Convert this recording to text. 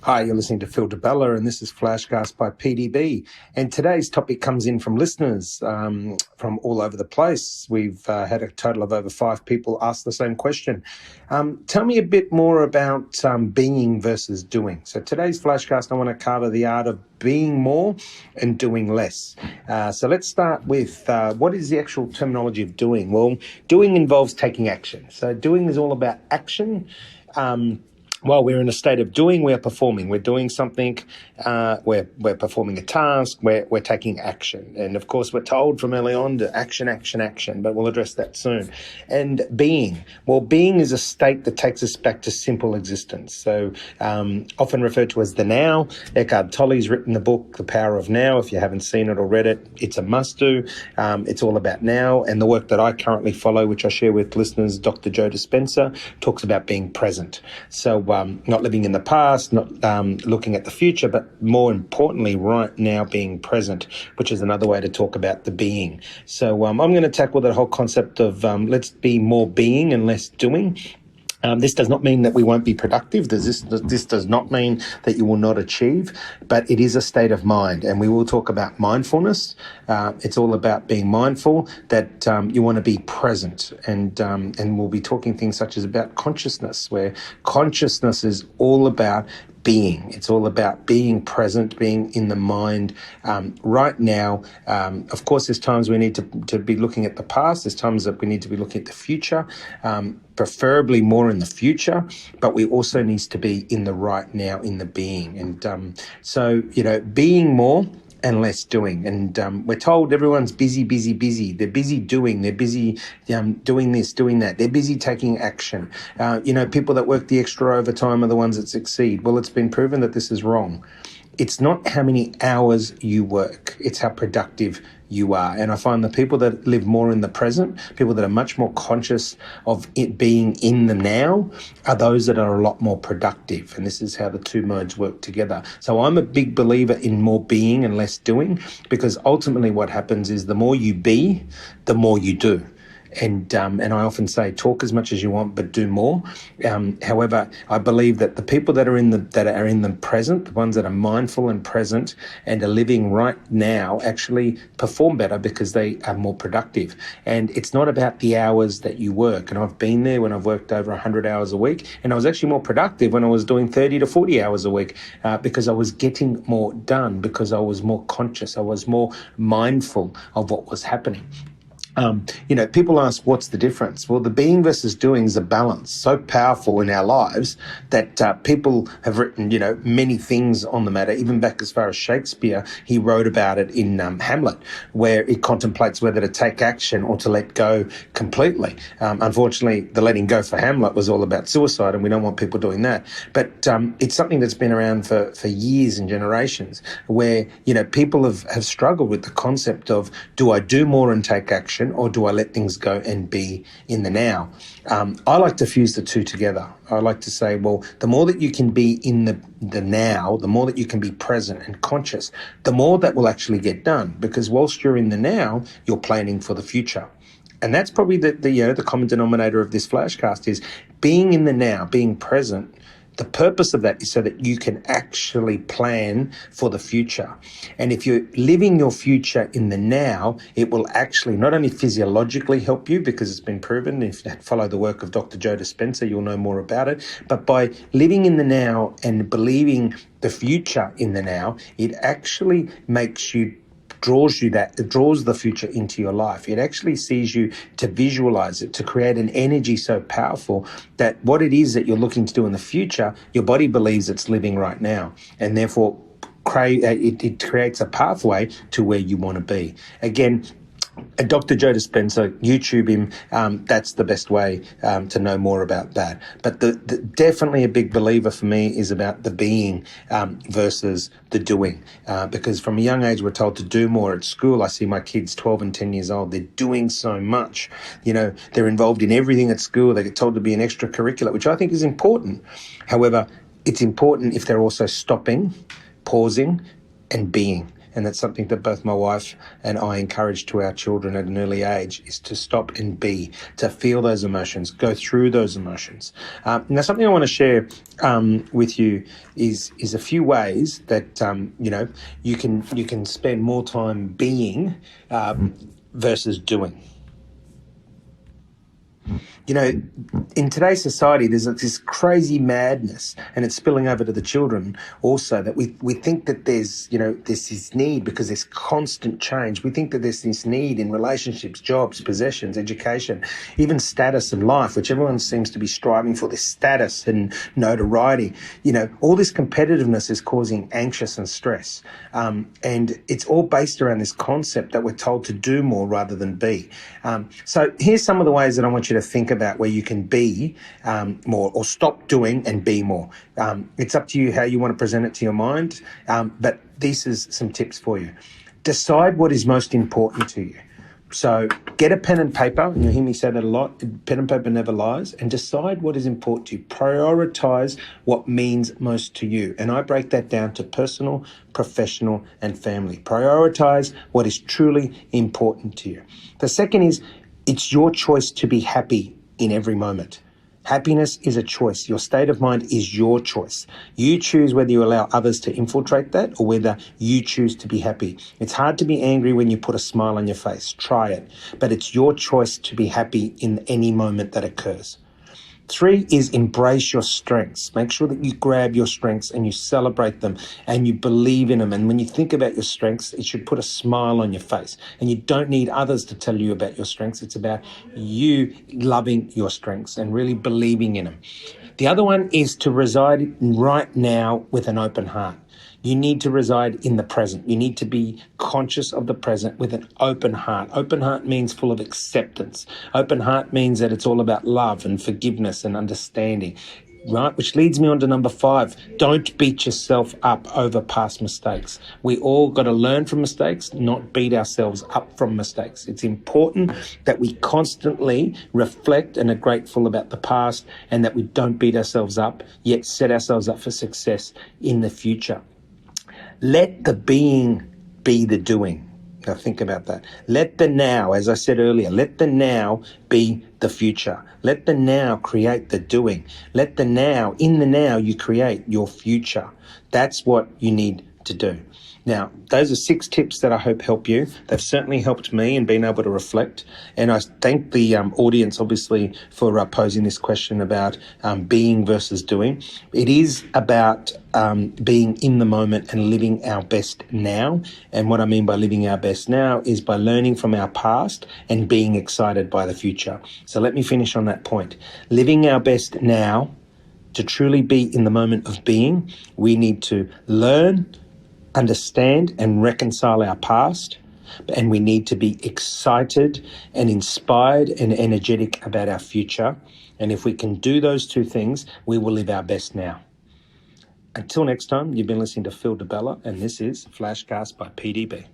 Hi, you're listening to Phil DeBella, and this is FlashCast by PDB. And today's topic comes in from listeners from all over the place. We've had a total of over 5 people ask the same question. Tell me a bit more about being versus doing. So today's FlashCast, I want to cover the art of being more and doing less. So let's start with what is the actual terminology of doing? Well, doing involves taking action. So doing is all about action. While we're in a state of doing, we're performing. We're doing something, we're performing a task, we're taking action. And of course, we're told from early on to action, but we'll address that soon. And being. Well, being is a state that takes us back to simple existence. So often referred to as the now. Eckhart Tolle's written the book, The Power of Now. If you haven't seen it or read it, it's a must-do. It's all about now. And the work that I currently follow, which I share with listeners, Dr. Joe Dispenza, talks about being present. So not living in the past, not looking at the future, but more importantly, right now being present, which is another way to talk about the being. So I'm going to tackle that whole concept of let's be more being and less doing. This does not mean that we won't be productive. This does not mean that you will not achieve, but it is a state of mind. And we will talk about mindfulness. It's all about being mindful that you want to be present. And we'll be talking things such as about consciousness, where consciousness is all about being. It's all about being present, being in the mind right now. Of course, there's times we need to be looking at the past. There's times that we need to be looking at the future, preferably more in the future, but we also need to be in the right now, in the being. And so, being more and less doing. And we're told everyone's busy. They're busy doing. They're busy doing this, doing that. They're busy taking action. People that work the extra overtime are the ones that succeed. Well, it's been proven that this is wrong. It's not how many hours you work. It's how productive you are. And I find the people that live more in the present, people that are much more conscious of it being in the now, are those that are a lot more productive. And this is how the two modes work together. So I'm a big believer in more being and less doing, because ultimately what happens is the more you be, the more you do. And I often say, talk as much as you want, but do more. However, I believe that the people that are in the present, the ones that are mindful and present and are living right now, actually perform better because they are more productive. And it's not about the hours that you work. And I've been there when I've worked over 100 hours a week, and I was actually more productive when I was doing 30 to 40 hours a week because I was getting more done, because I was more conscious, I was more mindful of what was happening. People ask, what's the difference? Well, the being versus doing is a balance so powerful in our lives that people have written, many things on the matter. Even back as far as Shakespeare, he wrote about it in Hamlet, where it contemplates whether to take action or to let go completely. Unfortunately, the letting go for Hamlet was all about suicide, and we don't want people doing that. But it's something that's been around for years and generations, where, people have struggled with the concept of, do I do more and take action, or do I let things go and be in the now? I like to fuse the two together. I like to say, well, the more that you can be in the now, the more that you can be present and conscious, the more that will actually get done. Because whilst you're in the now, you're planning for the future. And that's probably the common denominator of this flashcast is being in the now, being present. The purpose of that is so that you can actually plan for the future. And if you're living your future in the now, it will actually not only physiologically help you, because it's been proven, if you follow the work of Dr. Joe Dispenza, you'll know more about it, but by living in the now and believing the future in the now, it actually draws the future into your life. It actually sees you to visualize it, to create an energy so powerful that what it is that you're looking to do in the future, your body believes it's living right now. And therefore, it creates a pathway to where you want to be. Again, Dr. Joe Dispenza, YouTube him. That's the best way to know more about that. But the definitely a big believer for me is about the being versus the doing. Because from a young age, we're told to do more at school. I see my kids 12 and 10 years old. They're doing so much. They're involved in everything at school. They get told to be an extracurricular, which I think is important. However, it's important if they're also stopping, pausing, and being. and that's something that both my wife and I encourage to our children at an early age, is to stop and be, to feel those emotions, go through those emotions. Now, something I want to share with you is a few ways that you can spend more time being versus doing. In today's society, there's this crazy madness, and it's spilling over to the children also, that we think that there's this need, because there's constant change. We think that there's this need in relationships, jobs, possessions, education, even status in life, which everyone seems to be striving for, this status and notoriety. All this competitiveness is causing anxious and stress. And it's all based around this concept that we're told to do more rather than be. So here's some of the ways that I want you to think about where you can be more, or stop doing and be more. It's up to you how you want to present it to your mind, but this is some tips for you. Decide what is most important to you. So get a pen and paper, and you'll hear me say that a lot, pen and paper never lies, and decide what is important to you. Prioritize what means most to you. And I break that down to personal, professional, and family. Prioritize what is truly important to you. The second is, it's your choice to be happy in every moment. Happiness is a choice. Your state of mind is your choice. You choose whether you allow others to infiltrate that or whether you choose to be happy. It's hard to be angry when you put a smile on your face. Try it. But it's your choice to be happy in any moment that occurs. 3 is embrace your strengths. Make sure that you grab your strengths and you celebrate them and you believe in them. And when you think about your strengths, it should put a smile on your face. And you don't need others to tell you about your strengths. It's about you loving your strengths and really believing in them. The other one is to reside right now with an open heart. You need to reside in the present. You need to be conscious of the present with an open heart. Open heart means full of acceptance. Open heart means that it's all about love and forgiveness and understanding. Right, which leads me on to number 5. Don't beat yourself up over past mistakes. We all got to learn from mistakes, not beat ourselves up from mistakes. It's important that we constantly reflect and are grateful about the past, and that we don't beat ourselves up, yet set ourselves up for success in the future. Let the being be the doing. Now think about that. Let the now, as I said earlier, let the now be the future. Let the now create the doing. Let the now, in the now, you create your future. That's what you need to do. Now, those are 6 tips that I hope help you. They've certainly helped me in being able to reflect. And I thank the audience, obviously, for posing this question about being versus doing. It is about being in the moment and living our best now. And what I mean by living our best now is by learning from our past and being excited by the future. So let me finish on that point. Living our best now, to truly be in the moment of being, we need to learn, understand and reconcile our past, and we need to be excited and inspired and energetic about our future. And if we can do those 2 things, we will live our best now. Until next time, you've been listening to Phil DeBella, and this is FlashCast by PDB.